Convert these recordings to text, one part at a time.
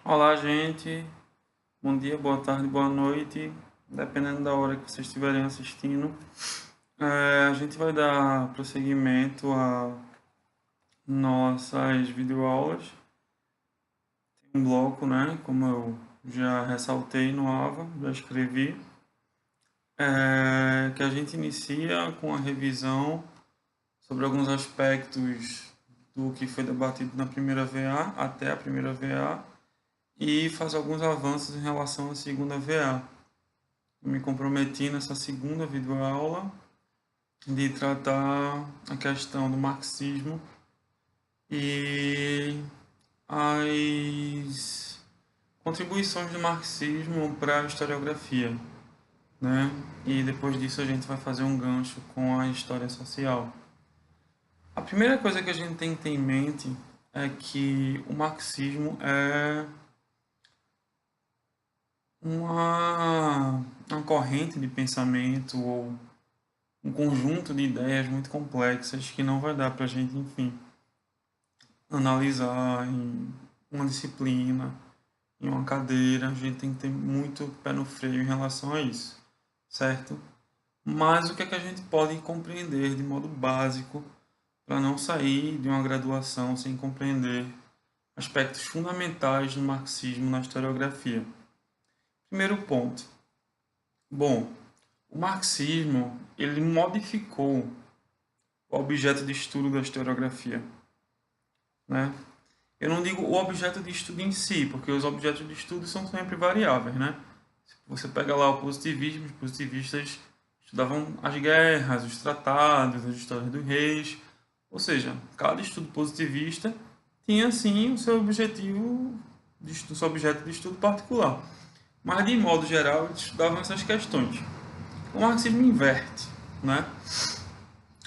Olá, gente. Bom dia, boa tarde, boa noite, dependendo da hora que vocês estiverem assistindo. A gente vai dar prosseguimento a nossas videoaulas. Tem um bloco, né? Como eu já ressaltei no AVA, já escrevi, que a gente inicia com a revisão sobre alguns aspectos do que foi debatido na primeira VA até a primeira VA e faz alguns avanços em relação à segunda VA. Eu me comprometi nessa segunda videoaula de tratar a questão do marxismo e as contribuições do marxismo para a historiografia, né? E depois disso a gente vai fazer um gancho com a história social. A primeira coisa que a gente tem que ter em mente é que o marxismo é uma corrente de pensamento ou um conjunto de ideias muito complexas que não vai dar para a gente, enfim, analisar em uma disciplina, em uma cadeira. A gente tem que ter muito pé no freio em relação a isso, certo? Mas o que é que a gente pode compreender de modo básico para não sair de uma graduação sem compreender aspectos fundamentais do marxismo na historiografia? Primeiro ponto. Bom, o marxismo, ele modificou o objeto de estudo da historiografia, né? Eu não digo o objeto de estudo em si, porque os objetos de estudo são sempre variáveis, né? Se você pega lá o positivismo, os positivistas estudavam as guerras, os tratados, as histórias dos reis, ou seja, cada estudo positivista tinha sim o seu objetivo, o seu objeto de estudo particular. Mas de modo geral, eles estudavam essas questões. O marxismo inverte, né?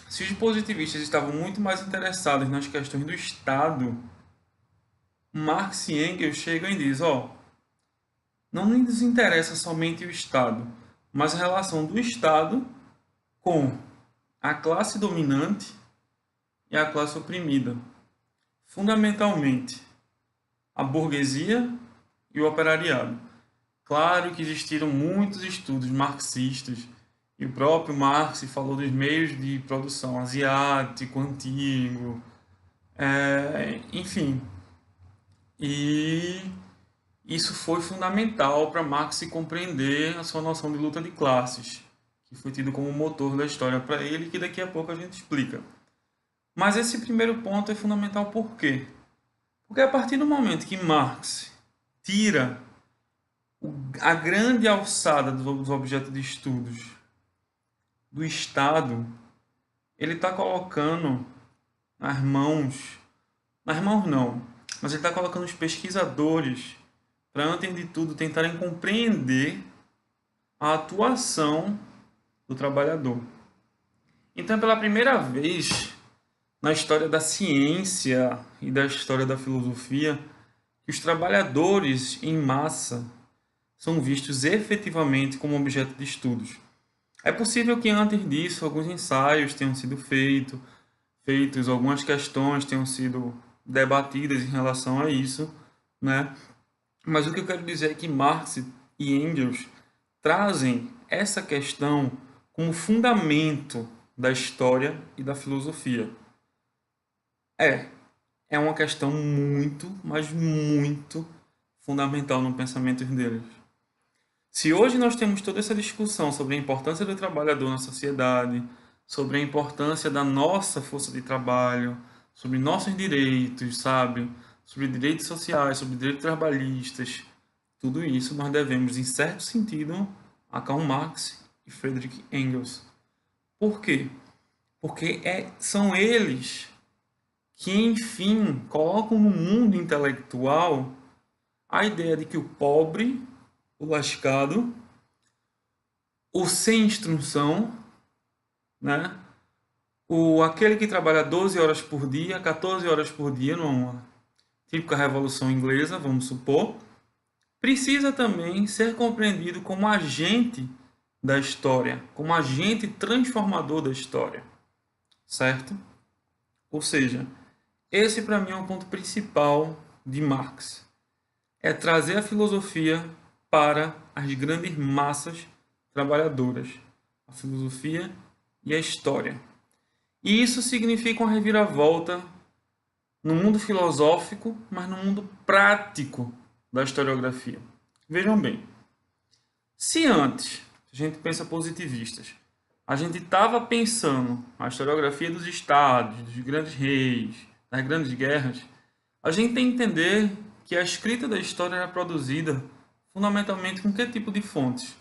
Se os positivistas estavam muito mais interessados nas questões do Estado, Marx e Engels chegam e dizem, não nos interessa somente o Estado, mas a relação do Estado com a classe dominante e a classe oprimida. Fundamentalmente, a burguesia e o operariado. Claro que existiram muitos estudos marxistas e o próprio Marx falou dos meios de produção asiático, antigo, enfim. E isso foi fundamental para Marx compreender a sua noção de luta de classes, que foi tido como motor da história para ele, que daqui a pouco a gente explica. Mas esse primeiro ponto é fundamental por quê? Porque a partir do momento que Marx tira a grande alçada dos objetos de estudos do Estado, ele está colocando nas mãos não, mas ele está colocando os pesquisadores para, antes de tudo, tentarem compreender a atuação do trabalhador. Então, pela primeira vez na história da ciência e da história da filosofia, que os trabalhadores em massa são vistos efetivamente como objeto de estudos. É possível que antes disso alguns ensaios tenham sido feitos, algumas questões tenham sido debatidas em relação a isso, né? Mas o que eu quero dizer é que Marx e Engels trazem essa questão como fundamento da história e da filosofia. É uma questão muito, mas muito fundamental no pensamento deles. Se hoje nós temos toda essa discussão sobre a importância do trabalhador na sociedade, sobre a importância da nossa força de trabalho, sobre nossos direitos, sabe? Sobre direitos sociais, sobre direitos trabalhistas, tudo isso nós devemos, em certo sentido, a Karl Marx e Friedrich Engels. Por quê? Porque são eles que, enfim, colocam no mundo intelectual a ideia de que o pobre, o lascado, o sem instrução, né? Aquele que trabalha 12 horas por dia, 14 horas por dia, numa típica revolução inglesa, vamos supor, precisa também ser compreendido como agente da história, como agente transformador da história, certo? Ou seja, esse para mim é o ponto principal de Marx. é trazer a filosofia para as grandes massas trabalhadoras, a filosofia e a história. E isso significa uma reviravolta no mundo filosófico, mas no mundo prático da historiografia. Vejam bem, se antes a gente pensa positivistas, a gente estava pensando a historiografia dos estados, dos grandes reis, das grandes guerras, a gente tem que entender que a escrita da história era produzida fundamentalmente com que tipo de fontes?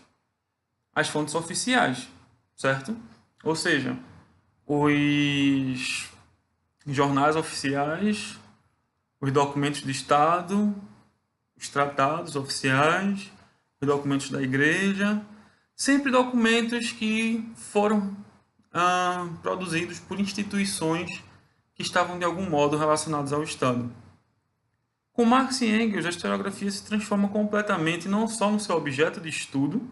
As fontes oficiais, certo? Ou seja, os jornais oficiais, os documentos de Estado, os tratados oficiais, os documentos da igreja, sempre documentos que foram produzidos por instituições que estavam de algum modo relacionadas ao Estado. Com Marx e Engels, a historiografia se transforma completamente não só no seu objeto de estudo,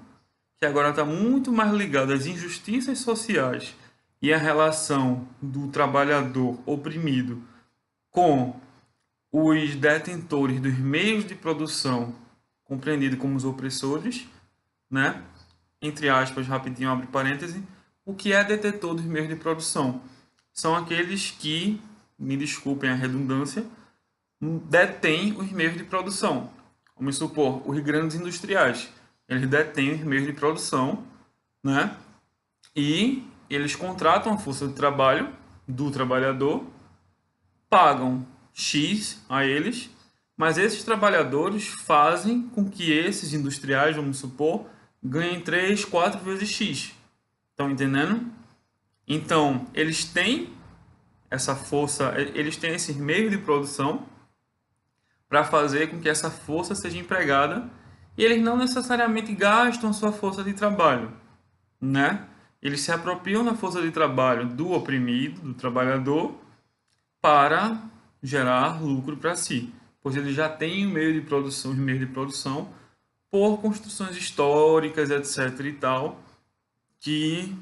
que agora está muito mais ligado às injustiças sociais e à relação do trabalhador oprimido com os detentores dos meios de produção, compreendido como os opressores, né? Entre aspas, rapidinho, abre parêntese, o que é detetor dos meios de produção? São aqueles que, me desculpem a redundância, detêm os meios de produção. Vamos supor, os grandes industriais. Eles detêm os meios de produção, né? E eles contratam a força de trabalho do trabalhador, pagam X a eles, mas esses trabalhadores fazem com que esses industriais, vamos supor, ganhem 3, 4 vezes X. Estão entendendo? Então, eles têm essa força, eles têm esses meios de produção para fazer com que essa força seja empregada e eles não necessariamente gastam a sua força de trabalho, né? Eles se apropriam da força de trabalho do oprimido, do trabalhador, para gerar lucro para si, pois ele já tem o meio de produção, os meios de produção por construções históricas, etc e tal, que,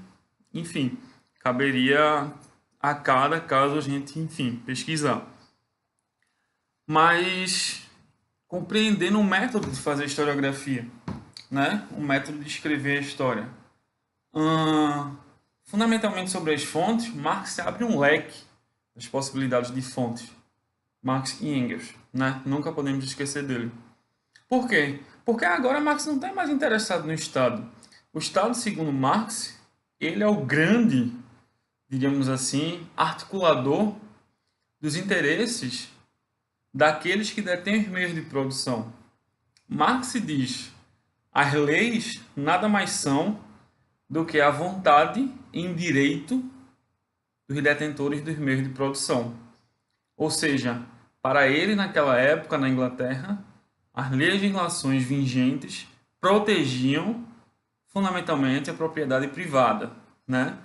enfim, caberia a cada caso a gente, enfim, pesquisar. Mas compreendendo o método de fazer historiografia, né? O método de escrever a história. Fundamentalmente sobre as fontes, Marx abre um leque das possibilidades de fontes. Marx e Engels, né? Nunca podemos esquecer dele. Por quê? Porque agora Marx não está mais interessado no Estado. O Estado, segundo Marx, ele é o grande, diríamos assim, articulador dos interesses daqueles que detêm os meios de produção. Marx diz: as leis nada mais são do que a vontade em direito dos detentores dos meios de produção. Ou seja, para ele, naquela época, na Inglaterra, as legislações vigentes protegiam fundamentalmente a propriedade privada, né?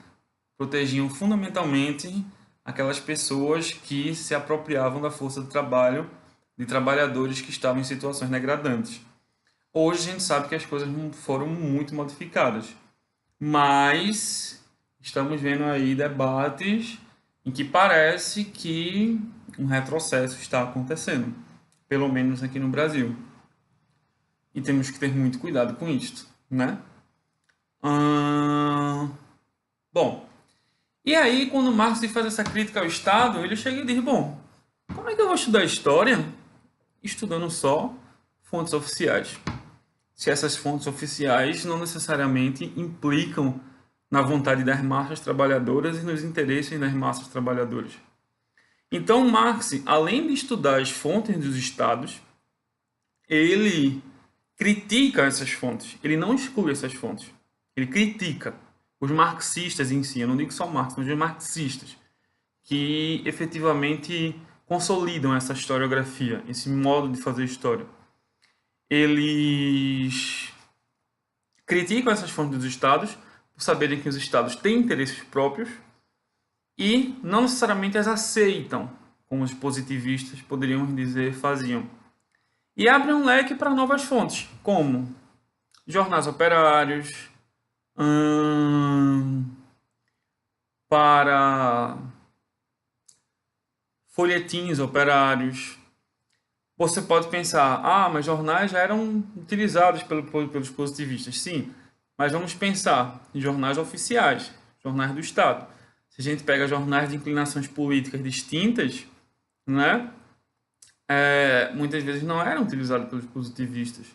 Protegiam fundamentalmente aquelas pessoas que se apropriavam da força de trabalho de trabalhadores que estavam em situações degradantes. Hoje a gente sabe que as coisas foram muito modificadas, mas estamos vendo aí debates em que parece que um retrocesso está acontecendo, pelo menos aqui no Brasil. E temos que ter muito cuidado com isto, né? Bom, e aí quando Marx faz essa crítica ao Estado, ele chega e diz, bom, como é que eu vou estudar história estudando só fontes oficiais? Se essas fontes oficiais não necessariamente implicam na vontade das massas trabalhadoras e nos interesses das massas trabalhadoras. Então, Marx, além de estudar as fontes dos estados, ele critica essas fontes. Ele não exclui essas fontes. Ele critica os marxistas em si. Eu não digo só Marx, mas os marxistas, que efetivamente consolidam essa historiografia, esse modo de fazer história. Eles criticam essas fontes dos estados por saberem que os estados têm interesses próprios e não necessariamente as aceitam, como os positivistas poderiam dizer faziam. E abre um leque para novas fontes, como jornais operários, para folhetins operários. Você pode pensar, ah, mas jornais já eram utilizados pelos positivistas. Sim, mas vamos pensar em jornais oficiais, jornais do Estado. Se a gente pega jornais de inclinações políticas distintas, né, muitas vezes não eram utilizados pelos positivistas,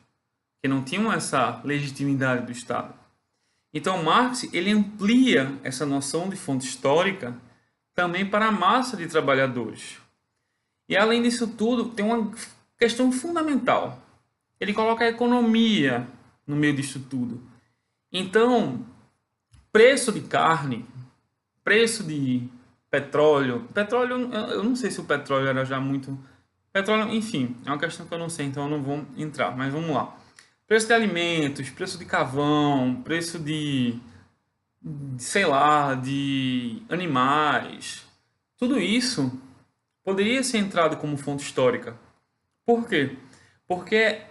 que não tinham essa legitimidade do Estado. Então, Marx ele amplia essa noção de fonte histórica também para a massa de trabalhadores. E além disso tudo, tem uma questão fundamental. Ele coloca a economia no meio disso tudo. Então, preço de carne, preço de petróleo, eu não sei se o petróleo era já muito. Petróleo, enfim, é uma questão que eu não sei, então eu não vou entrar, mas vamos lá. Preço de alimentos, preço de carvão, preço sei lá, de animais. Tudo isso poderia ser entrado como fonte histórica. Por quê? Porque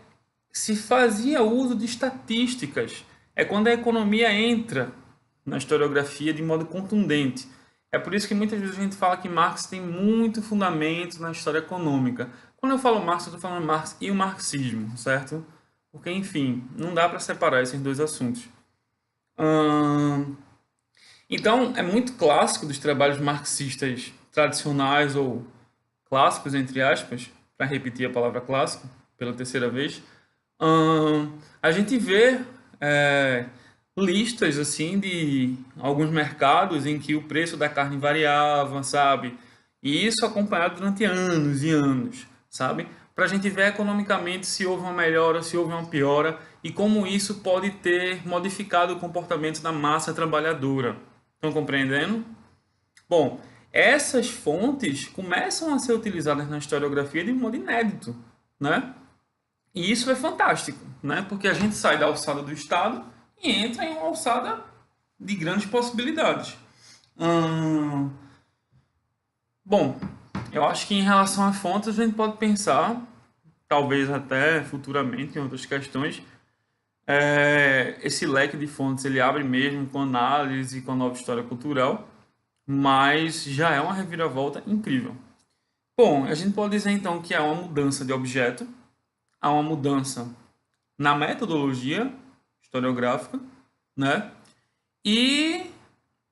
se fazia uso de estatísticas. É quando a economia entra na historiografia de modo contundente. É por isso que muitas vezes a gente fala que Marx tem muito fundamento na história econômica. Quando eu falo Marx, eu estou falando Marx e o marxismo, certo? Porque, enfim, não dá para separar esses dois assuntos. Então, é muito clássico dos trabalhos marxistas tradicionais ou clássicos, entre aspas, para repetir a palavra clássico pela terceira vez, a gente vê é, listas assim de alguns mercados em que o preço da carne variava, sabe? E isso acompanhado durante anos e anos, sabe? Para a gente ver economicamente se houve uma melhora, se houve uma piora e como isso pode ter modificado o comportamento da massa trabalhadora. Estão compreendendo? Bom, essas fontes começam a ser utilizadas na historiografia de modo inédito, né? E isso é fantástico, né? Porque a gente sai da alçada do Estado e entra em uma alçada de grandes possibilidades. Bom, eu acho que em relação a fontes a gente pode pensar, talvez até futuramente em outras questões, esse leque de fontes ele abre mesmo com análise, com a nova história cultural, mas já é uma reviravolta incrível. Bom, a gente pode dizer então que há uma mudança de objeto, há uma mudança na metodologia historiográfica, né? E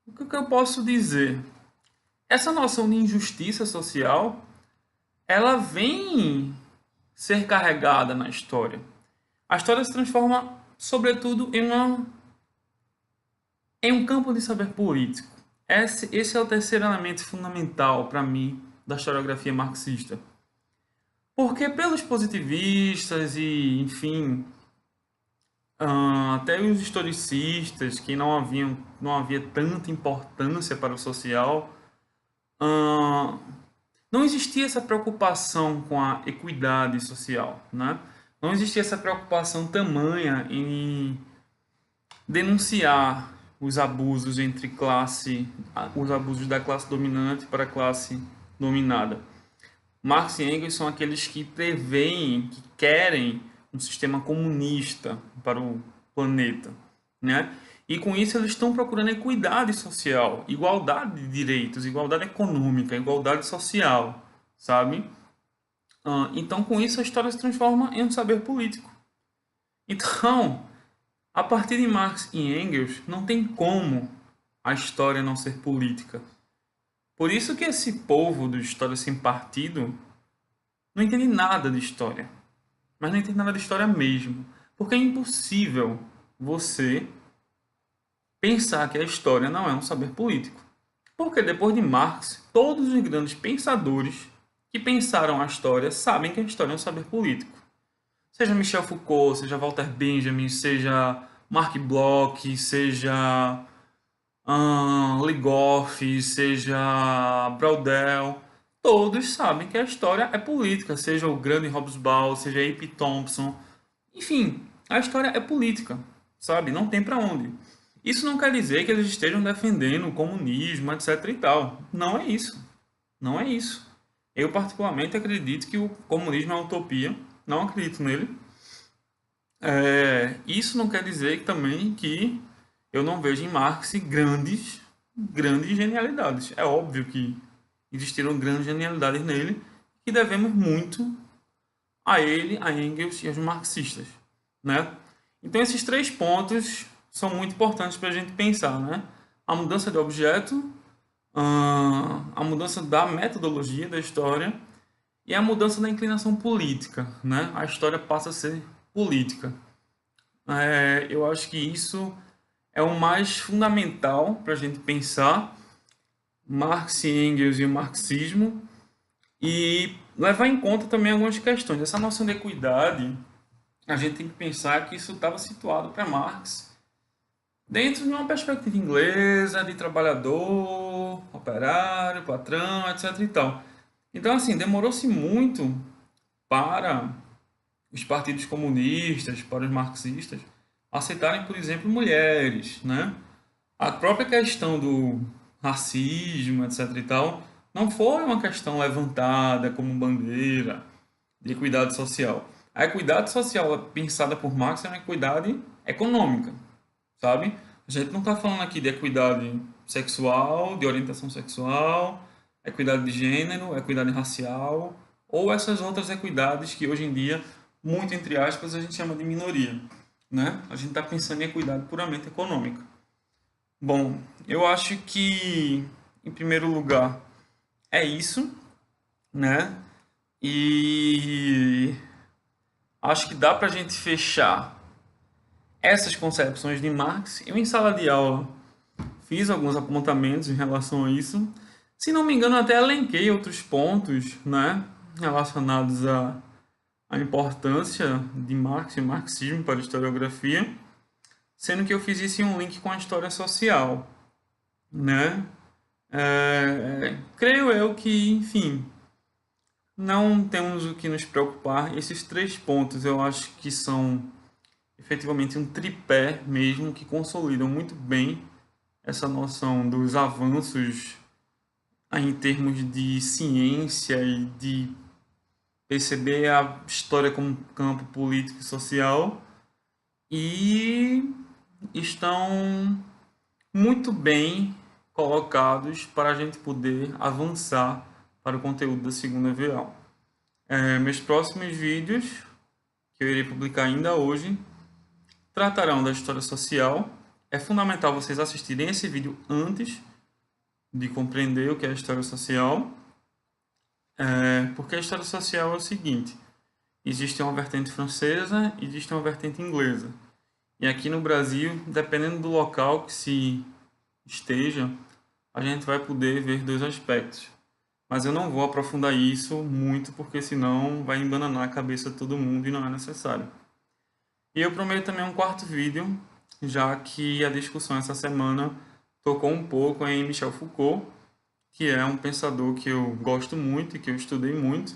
o que eu posso dizer? Essa noção de injustiça social, ela vem ser carregada na história. A história se transforma, sobretudo, em um campo de saber político. Esse é o terceiro elemento fundamental para mim da historiografia marxista. Porque pelos positivistas e, enfim, até os historicistas que não havia tanta importância para o social, não existia essa preocupação com a equidade social, né? Não existia essa preocupação tamanha em denunciar os abusos entre os abusos da classe dominante para a classe dominada. Marx e Engels são aqueles que preveem, que querem um sistema comunista para o planeta, né? E com isso eles estão procurando equidade social, igualdade de direitos, igualdade econômica, igualdade social, sabe? Então com isso a história se transforma em um saber político. Então, a partir de Marx e Engels, não tem como a história não ser política. Por isso que esse povo do História Sem Partido não entende nada de história. Mas não entende nada de história mesmo. Porque é impossível você pensar que a história não é um saber político. Porque depois de Marx, todos os grandes pensadores que pensaram a história sabem que a história é um saber político. Seja Michel Foucault, seja Walter Benjamin, seja Marc Bloch, seja Ligoff, seja Braudel, todos sabem que a história é política, seja o grande Hobsbawm, seja A.P. Thompson, enfim, a história é política, sabe? Não tem para onde. Isso não quer dizer que eles estejam defendendo o comunismo, etc e tal. Não é isso. Não é isso. Eu particularmente acredito que o comunismo é uma utopia, não acredito nele. Isso não quer dizer também que eu não vejo em Marx grandes genialidades. É óbvio que existiram grandes genialidades nele que devemos muito a ele, a Engels e aos marxistas, né? Então esses 3 pontos são muito importantes para a gente pensar, né? A mudança de objeto, a mudança da metodologia da história e a mudança da inclinação política, né? A história passa a ser política. Eu acho que isso é o mais fundamental para a gente pensar Marx e Engels e o marxismo e levar em conta também algumas questões. Essa noção de equidade, a gente tem que pensar que isso estava situado para Marx dentro de uma perspectiva inglesa, de trabalhador, operário, patrão, etc. e tal. Então, assim, demorou-se muito para os partidos comunistas, para os marxistas, aceitarem, por exemplo, mulheres, né? A própria questão do racismo, etc. e tal, não foi uma questão levantada como bandeira de equidade social. A equidade social pensada por Marx é uma equidade econômica, sabe? A gente não está falando aqui de equidade sexual, de orientação sexual, equidade de gênero, equidade racial, ou essas outras equidades que hoje em dia, muito entre aspas, a gente chama de minoria, né? A gente está pensando em equidade puramente econômica. Bom, eu acho que, em primeiro lugar, é isso, né? E acho que dá para a gente fechar essas concepções de Marx. Eu, em sala de aula, fiz alguns apontamentos em relação a isso. Se não me engano, até elenquei outros pontos, né, relacionados à importância de Marx e marxismo para a historiografia, sendo que eu fiz isso em um link com a história social, né? Creio eu que, enfim, não temos o que nos preocupar. Esses 3 pontos eu acho que são efetivamente um tripé mesmo que consolidam muito bem essa noção dos avanços em termos de ciência e de perceber a história como campo político e social e estão muito bem colocados para a gente poder avançar para o conteúdo da segunda VA. Meus próximos vídeos, que eu irei publicar ainda hoje, tratarão da história social. É fundamental vocês assistirem esse vídeo antes de compreender o que é a história social, porque a história social é o seguinte: existe uma vertente francesa, existe uma vertente inglesa. E aqui no Brasil, dependendo do local que se esteja, a gente vai poder ver 2 aspectos. Mas eu não vou aprofundar isso muito, porque senão vai embananar a cabeça de todo mundo e não é necessário. E eu prometo também um 4º vídeo, já que a discussão essa semana tocou um pouco em Michel Foucault, que é um pensador que eu gosto muito e que eu estudei muito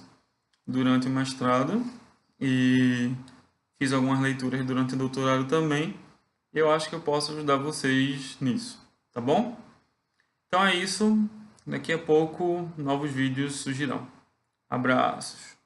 durante o mestrado e fiz algumas leituras durante o doutorado também. E eu acho que eu posso ajudar vocês nisso, tá bom? Então é isso. Daqui a pouco novos vídeos surgirão. Abraços.